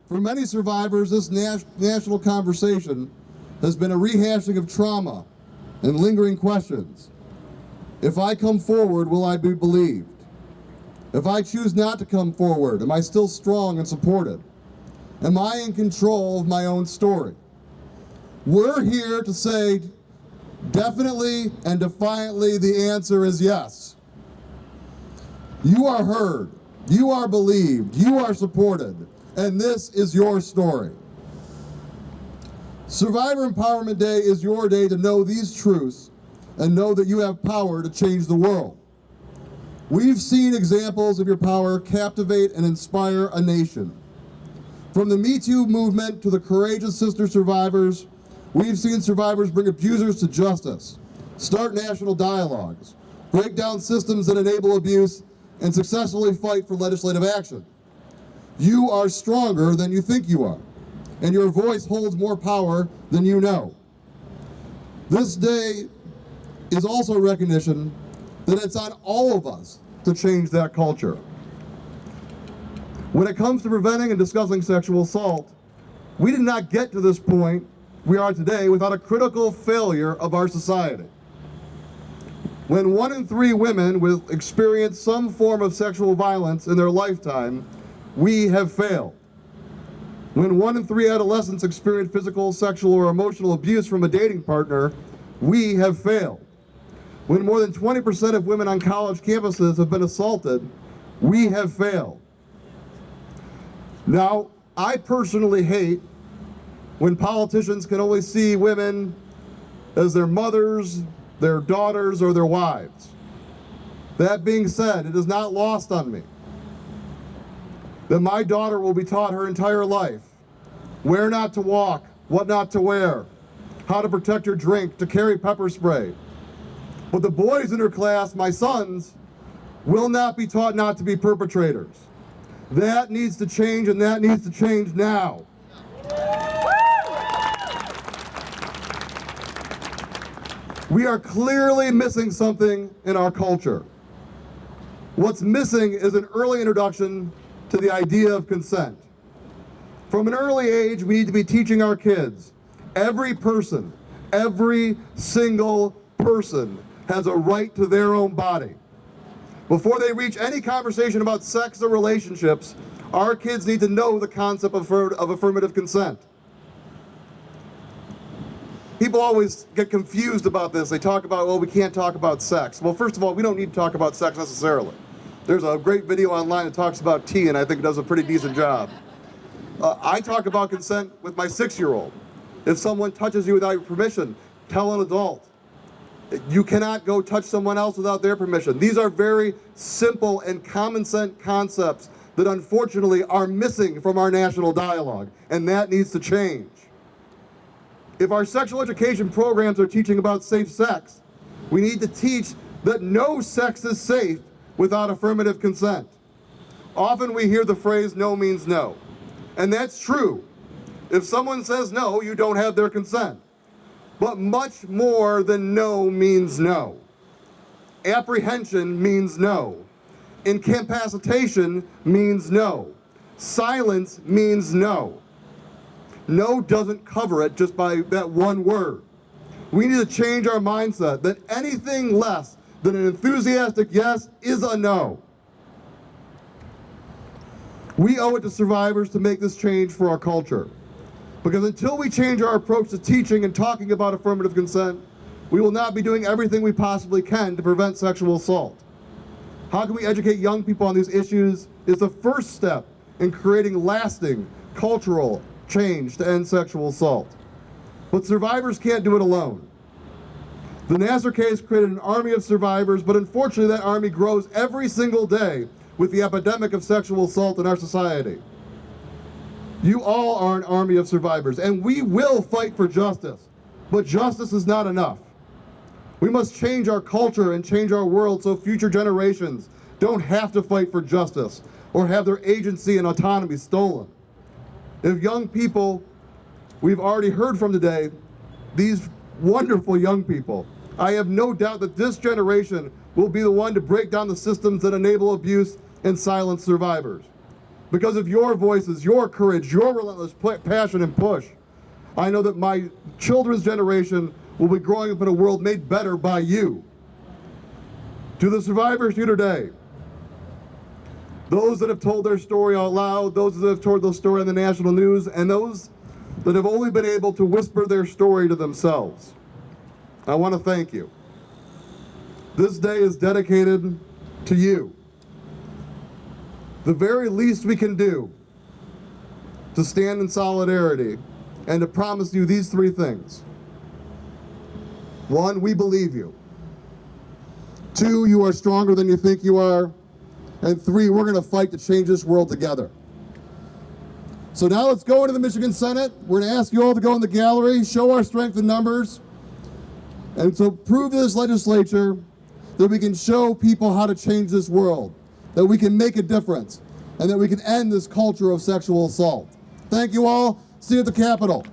For many survivors, this national conversation has been a rehashing of trauma and lingering questions. If I come forward, will I be believed? If I choose not to come forward, am I still strong and supported? Am I in control of my own story? We're here to say definitely and defiantly the answer is yes. You are heard, you are believed, you are supported, and this is your story. Survivor Empowerment Day is your day to know these truths and know that you have power to change the world. We've seen examples of your power captivate and inspire a nation. From the Me Too movement to the courageous sister survivors, we've seen survivors bring abusers to justice, start national dialogues, break down systems that enable abuse, and successfully fight for legislative action. You are stronger than you think you are, and your voice holds more power than you know. This day is also a recognition that it's on all of us to change that culture. When it comes to preventing and discussing sexual assault, we did not get to this point we are today without a critical failure of our society. When 1 in 3 women will experience some form of sexual violence in their lifetime, we have failed. When 1 in 3 adolescents experience physical, sexual, or emotional abuse from a dating partner, we have failed. When more than 20% of women on college campuses have been assaulted, we have failed. Now, I personally hate when politicians can only see women as their mothers, their daughters, or their wives. That being said, it is not lost on me that my daughter will be taught her entire life where not to walk, what not to wear, how to protect her drink, to carry pepper spray. But the boys in her class, my sons, will not be taught not to be perpetrators. That needs to change, and that needs to change now. We are clearly missing something in our culture. What's missing is an early introduction to the idea of consent. From an early age, we need to be teaching our kids, every person, every single person has a right to their own body. Before they reach any conversation about sex or relationships, our kids need to know the concept of affirmative consent. People always get confused about this. They talk about, well, we can't talk about sex. Well, first of all, we don't need to talk about sex necessarily. There's a great video online that talks about tea, and I think it does a pretty decent job. I talk about consent with my 6-year-old. If someone touches you without your permission, tell an adult. You cannot go touch someone else without their permission. These are very simple and common sense concepts that unfortunately are missing from our national dialogue, and that needs to change. If our sexual education programs are teaching about safe sex, we need to teach that no sex is safe without affirmative consent. Often we hear the phrase, no means no. And that's true. If someone says no, you don't have their consent. But much more than no means no. Apprehension means no. Incapacitation means no. Silence means no. No doesn't cover it just by that one word. We need to change our mindset that anything less than an enthusiastic yes is a no. We owe it to survivors to make this change for our culture. Because until we change our approach to teaching and talking about affirmative consent, we will not be doing everything we possibly can to prevent sexual assault. How can we educate young people on these issues is the first step in creating lasting cultural change to end sexual assault. But survivors can't do it alone. The Nassar case created an army of survivors, but unfortunately that army grows every single day with the epidemic of sexual assault in our society. You all are an army of survivors, and we will fight for justice, but justice is not enough. We must change our culture and change our world so future generations don't have to fight for justice or have their agency and autonomy stolen. If young people we've already heard from today, these wonderful young people, I have no doubt that this generation will be the one to break down the systems that enable abuse and silence survivors. Because of your voices, your courage, your relentless passion and push, I know that my children's generation will be growing up in a world made better by you. To the survivors here today, those that have told their story out loud, those that have told their story on the national news, and those that have only been able to whisper their story to themselves, I want to thank you. This day is dedicated to you. The very least we can do to stand in solidarity and to promise you these three things. 1, we believe you. 2, you are stronger than you think you are. And 3, we're going to fight to change this world together. So now let's go into the Michigan Senate. We're going to ask you all to go in the gallery, show our strength in numbers, and to prove to this legislature that we can show people how to change this world, that we can make a difference, and that we can end this culture of sexual assault. Thank you all. See you at the Capitol.